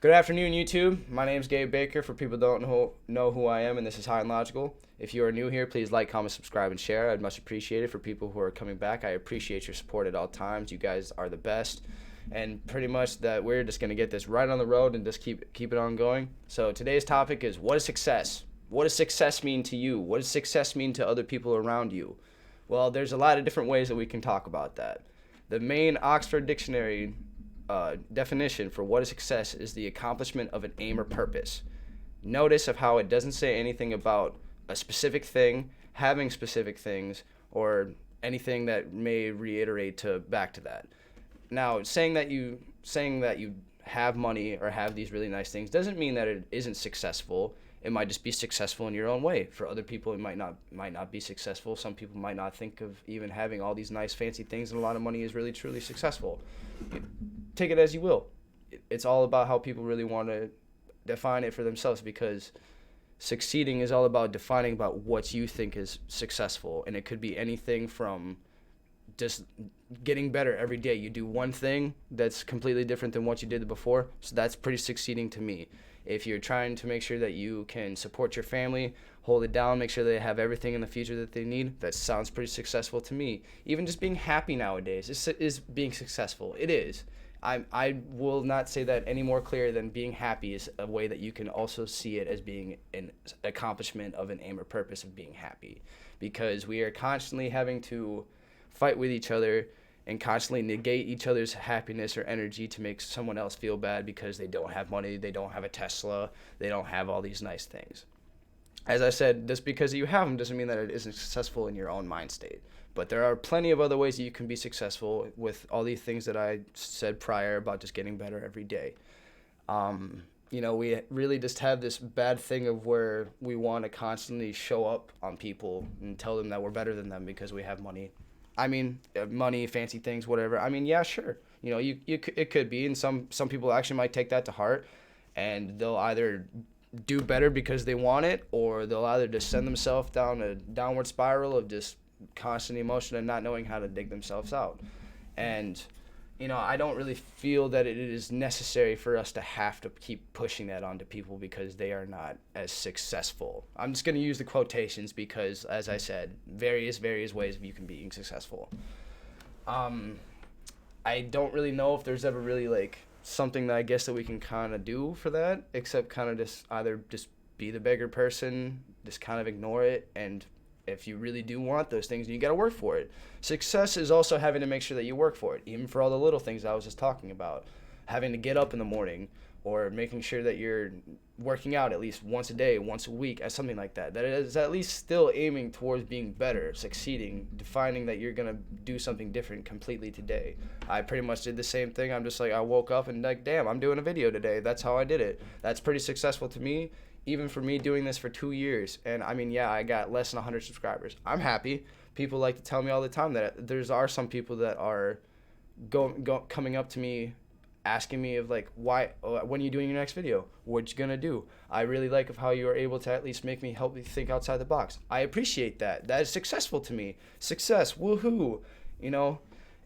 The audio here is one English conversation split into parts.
Good afternoon, YouTube. My name is Gabe Baker. For people who don't know who I am, and this is High and Logical. If you are new here, please like, comment, subscribe, and share. I'd much appreciate it. For people who are coming back, I appreciate your support at all times. You guys are the best, and pretty much that we're just gonna get this right on the road and just keep it on going. So today's topic is, what is success? What does success mean to you? What does success mean to other people around you? Well, there's a lot of different ways that we can talk about that. The main Oxford Dictionary definition for what is success is the accomplishment of an aim or purpose. Notice of how it doesn't say anything about a specific thing, having specific things, or anything that may reiterate to back to that. Now, saying that you have money or have these really nice things doesn't mean that it isn't successful. It might just be successful in your own way. For other people, it might not be successful. Some people might not think of even having all these nice fancy things and a lot of money is really truly successful. Take it as you will. It's all about how people really want to define it for themselves, because succeeding is all about defining about what you think is successful, and it could be anything from just getting better every day. You do one thing that's completely different than what you did before, so that's pretty succeeding to me. If you're trying to make sure that you can support your family, hold it down, make sure they have everything in the future that they need, that sounds pretty successful to me. Even just being happy nowadays is being successful. It is. I will not say that any more clear than being happy is a way that you can also see it as being an accomplishment of an aim or purpose of being happy, because we are constantly having to fight with each other and constantly negate each other's happiness or energy to make someone else feel bad because they don't have money, they don't have a Tesla, they don't have all these nice things. As I said, just because you have them doesn't mean that it isn't successful in your own mind state. But there are plenty of other ways that you can be successful with all these things that I said prior about just getting better every day. We really just have this bad thing of where we want to constantly show up on people and tell them that we're better than them because we have money. Money, fancy things, whatever. Yeah, sure. It could be, and some people actually might take that to heart, and they'll either do better because they want it, or they'll either just send themselves down a downward spiral of just constant emotion and not knowing how to dig themselves out. And I don't really feel that it is necessary for us to have to keep pushing that onto people because they are not as successful. I'm just going to use the quotations because, as I said, various ways of you can being successful. I don't really know if there's ever really something that I guess that we can kind of do for that, except kind of just either just be the bigger person, just kind of ignore it, and if you really do want those things, you got to work for it. Success is also having to make sure that you work for it, even for all the little things I was just talking about. Having to get up in the morning, or making sure that you're working out at least once a day, once a week, as something like that. That is at least still aiming towards being better, succeeding, defining that you're going to do something different completely today. I pretty much did the same thing. I'm just I woke up and damn, I'm doing a video today. That's how I did it. That's pretty successful to me. Even for me doing this for 2 years, and I got less than 100 subscribers. I'm happy. People like to tell me all the time that are some people that are coming up to me asking me of why, when are you doing your next video? What you gonna do? I really like of how you are able to at least help me think outside the box. I appreciate that. That is successful to me. Success, woohoo.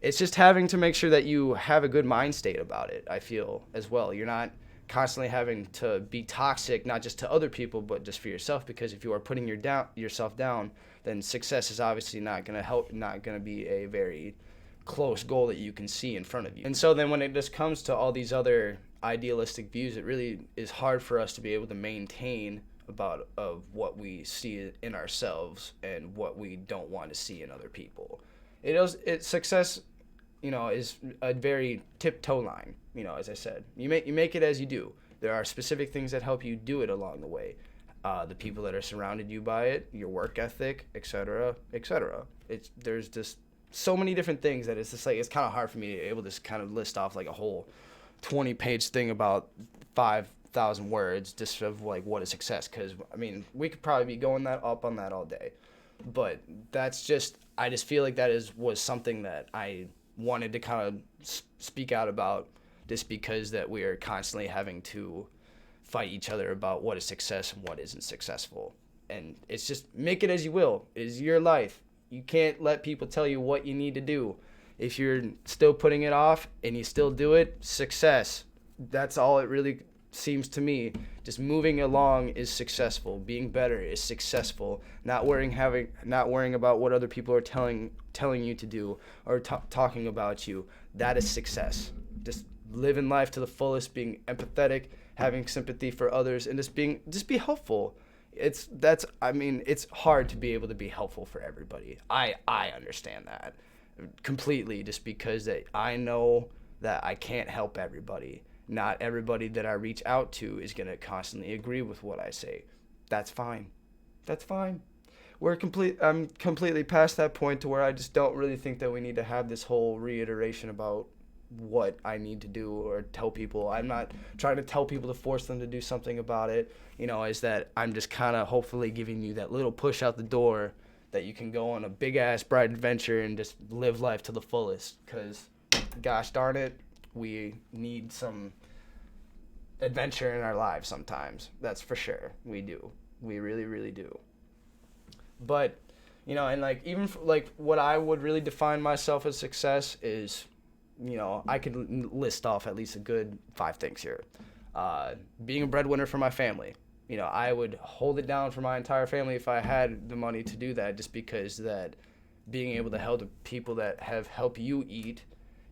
It's just having to make sure that you have a good mind state about it, I feel, as well. You're not constantly having to be toxic, not just to other people, but just for yourself, because if you are putting yourself down, then success is obviously not going to be a very close goal that you can see in front of you. And so then when it just comes to all these other idealistic views, it really is hard for us to be able to maintain of what we see in ourselves and what we don't want to see in other people. Success is a very tiptoe line. As I said, you make it as you do. There are specific things that help you do it along the way. The people that are surrounded you by it, your work ethic, etc., etc. There's just so many different things that it's just it's kind of hard for me to be able to just kind of list off a whole 20-page thing about 5,000 words just of what is success. Because we could probably be going up on that all day, but that's just, I just feel like was something that I wanted to kind of speak out about, just because that we are constantly having to fight each other about what is success and what isn't successful. And it's just, make it as you will. It is your life. You can't let people tell you what you need to do. If you're still putting it off and you still do it, success. That's all it really seems to me just moving along is successful. Being better is successful. Not worrying about what other people are telling you to do or talking about you. That is success. Just living life to the fullest, being empathetic, having sympathy for others, and just be helpful. It's hard to be able to be helpful for everybody. I understand that completely, just because that I know that I can't help everybody. Not everybody that I reach out to is going to constantly agree with what I say. That's fine. I'm completely past that point to where I just don't really think that we need to have this whole reiteration about what I need to do or tell people. I'm not trying to tell people to force them to do something about it. Is that I'm just kind of hopefully giving you that little push out the door that you can go on a big ass bright adventure and just live life to the fullest. Because gosh darn it, we need some adventure in our lives sometimes. That's for sure. We do. We really, really do. But, and like, even like what I would really define myself as success is, I could list off at least a good 5 things here. Being a breadwinner for my family. I would hold it down for my entire family if I had the money to do that, just because that being able to help the people that have helped you eat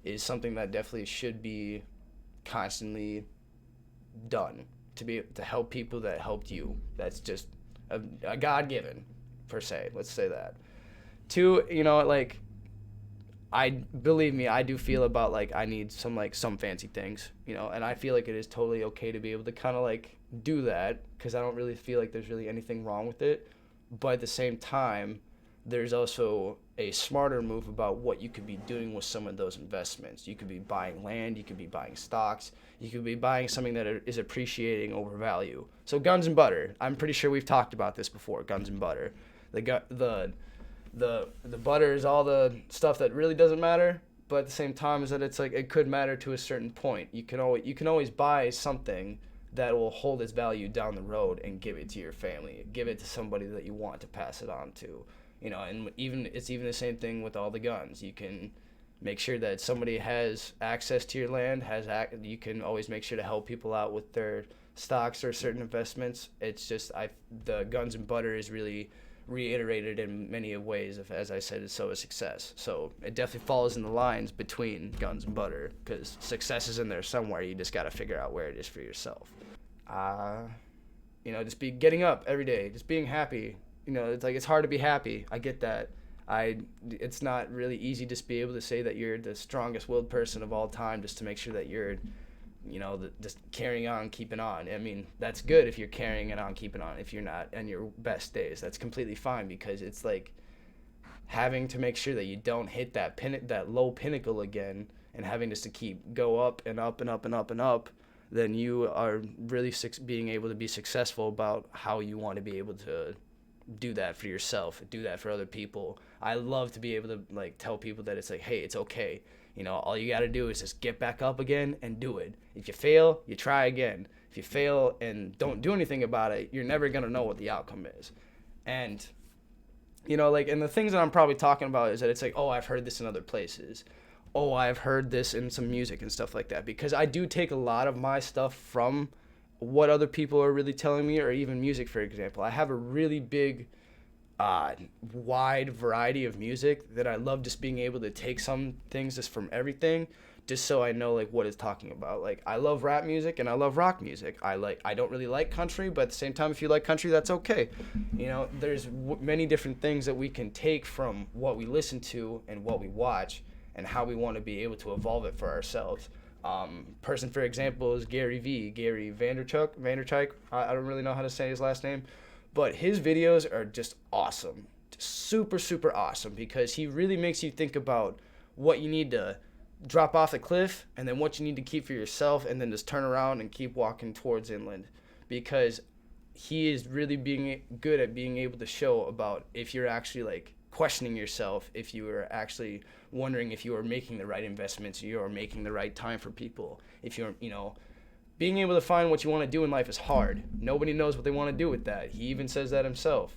is something that definitely should be constantly done, to help people that helped you. That's just a God-given, per se. Let's say that. 2, believe me, I do feel about like I need some fancy things, and I feel like it is totally okay to be able to kind of like do that, because I don't really feel like there's really anything wrong with it. But at the same time, there's also a smarter move about what you could be doing with some of those investments. You could be buying land, you could be buying stocks, you could be buying something that is appreciating over value. So guns and butter. I'm pretty sure we've talked about this before. Guns and butter. The butter is all the stuff that really doesn't matter, but at the same time is that it's like it could matter to a certain point. You can always buy something that will hold its value down the road and give it to your family, give it to somebody that you want to pass it on to. And it's even the same thing with all the guns. You can make sure that somebody has access to your land, you can always make sure to help people out with their stocks or certain investments. It's just the guns and butter is really reiterated in many ways, as I said, it's so a success. So it definitely falls in the lines between guns and butter, because success is in there somewhere. You just got to figure out where it is for yourself. Just be getting up every day, just being happy. It's like it's hard to be happy. I get that. It's not really easy to be able to say that you're the strongest willed person of all time, just to make sure that you're just carrying on, keeping on. I mean, that's good if you're carrying it on, keeping on. If you're not on your best days, that's completely fine, because it's like having to make sure that you don't hit that low pinnacle again, and having just to keep go up and up and up and up and up. Then you are really being able to be successful about how you want to be able to do that for yourself, do that for other people. I love to be able to like tell people that it's like, hey, it's okay. All you got to do is just get back up again and do it. If you fail, you try again. If you fail and don't do anything about it, you're never going to know what the outcome is. And, and the things that I'm probably talking about is that it's like, oh, I've heard this in other places. Oh, I've heard this in some music and stuff like that. Because I do take a lot of my stuff from what other people are really telling me, or even music, for example. I have a really big wide variety of music that I love, just being able to take some things just from everything, just so I know like what it's talking about. Like I love rap music and I love rock music. I don't really like country, but at the same time, if you like country, that's okay. There's many different things that we can take from what we listen to and what we watch, and how we want to be able to evolve it for ourselves. Person for example is Gary Vaynerchuk. I don't really know how to say his last name. But his videos are just awesome, just super, super awesome, because he really makes you think about what you need to drop off the cliff, and then what you need to keep for yourself, and then just turn around and keep walking towards inland, because he is really being good at being able to show about if you're actually like questioning yourself, if you are actually wondering if you are making the right investments, you are making the right time for people, if you're, being able to find what you want to do in life is hard. Nobody knows what they want to do with that. He even says that himself.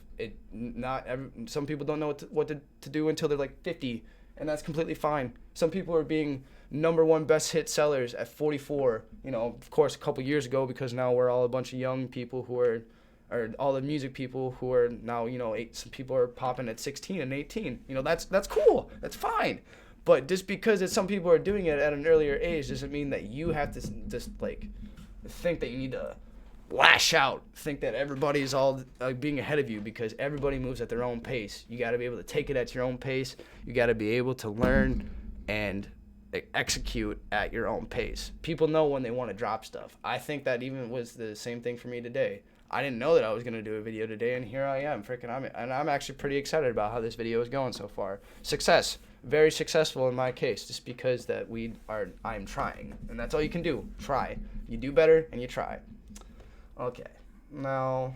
Some people don't know what to do until they're like 50, and that's completely fine. Some people are being #1 best hit sellers at 44. You know, of course, a couple years ago, because now we're all a bunch of young people who are, or all the music people who are now, you know, some people are popping at 16 and 18. You know, that's cool. That's fine. But just because some people are doing it at an earlier age doesn't mean that you have to just like think that you need to lash out, think that everybody's all being ahead of you, because everybody moves at their own pace. You got to be able to take it at your own pace. You got to be able to learn and execute at your own pace. People know when they want to drop stuff. I think that even was the same thing for me today. I didn't know that I was going to do a video today, and here I am. I'm actually pretty excited about how this video is going so far. Success. Very successful in my case, just because that I'm trying. And that's all you can do. Try. You do better and you try. Okay. Now,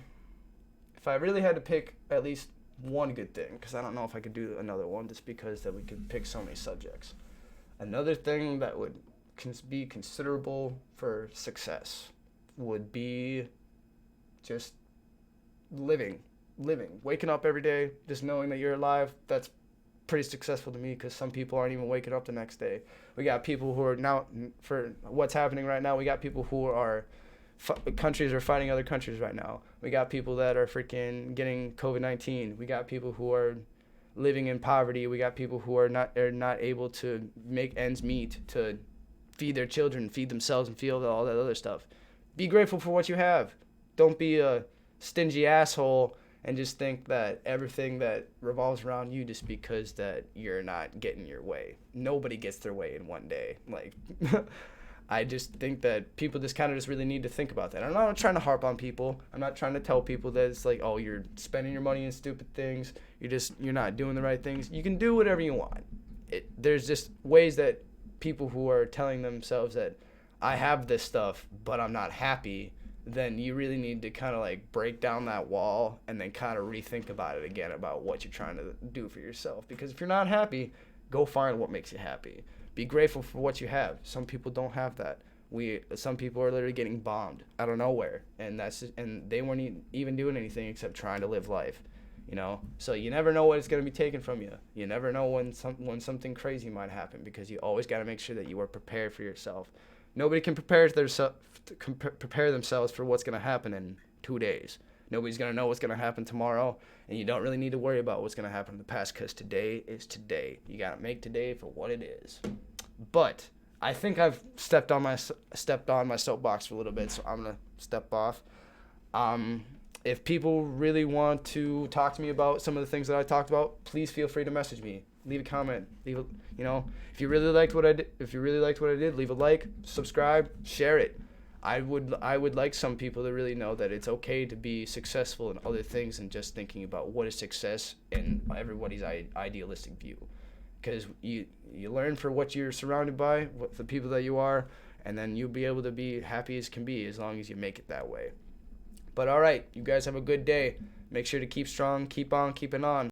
if I really had to pick at least one good thing, because I don't know if I could do another one, just because that we could pick so many subjects. Another thing that would be considerable for success would be just living, waking up every day, just knowing that you're alive. That's pretty successful to me, because some people aren't even waking up the next day. We got people who are now, for what's happening right now, we got people who are, countries are fighting other countries right now. We got people that are freaking getting COVID-19. We got people who are living in poverty. We got people who are not able to make ends meet to feed their children, feed themselves, and feel all that other stuff. Be grateful for what you have. Don't be a stingy asshole and just think that everything that revolves around you just because that you're not getting your way. Nobody gets their way in one day. Like, I just think that people just kind of just really need to think about that. I'm not trying to harp on people. I'm not trying to tell people that it's like, oh, you're spending your money on stupid things. You're not doing the right things. You can do whatever you want. There's just ways that people who are telling themselves that I have this stuff, but I'm not happy, then you really need to kind of like break down that wall and then kind of rethink about it again, about what you're trying to do for yourself. Because if you're not happy, go find what makes you happy. Be grateful for what you have. Some people don't have that. Some people are literally getting bombed out of nowhere, and they weren't even doing anything except trying to live life, you know. So you never know what it's going to be taken from you. You never know when something crazy might happen, because you always got to make sure that you are prepared for yourself. Nobody can prepare themselves for what's going to happen in 2 days. Nobody's going to know what's going to happen tomorrow, and you don't really need to worry about what's going to happen in the past, because today is today. You got to make today for what it is. But I think I've stepped on my soapbox for a little bit, so I'm going to step off. If people really want to talk to me about some of the things that I talked about, please feel free to message me. Leave a comment. If you really liked what I did, leave a like, subscribe, share it. I would like some people to really know that it's okay to be successful in other things than just thinking about what is success in everybody's idealistic view. Because you learn for what you're surrounded by, what the people that you are, and then you'll be able to be happy as can be as long as you make it that way. But all right, you guys have a good day. Make sure to keep strong, keep on keeping on.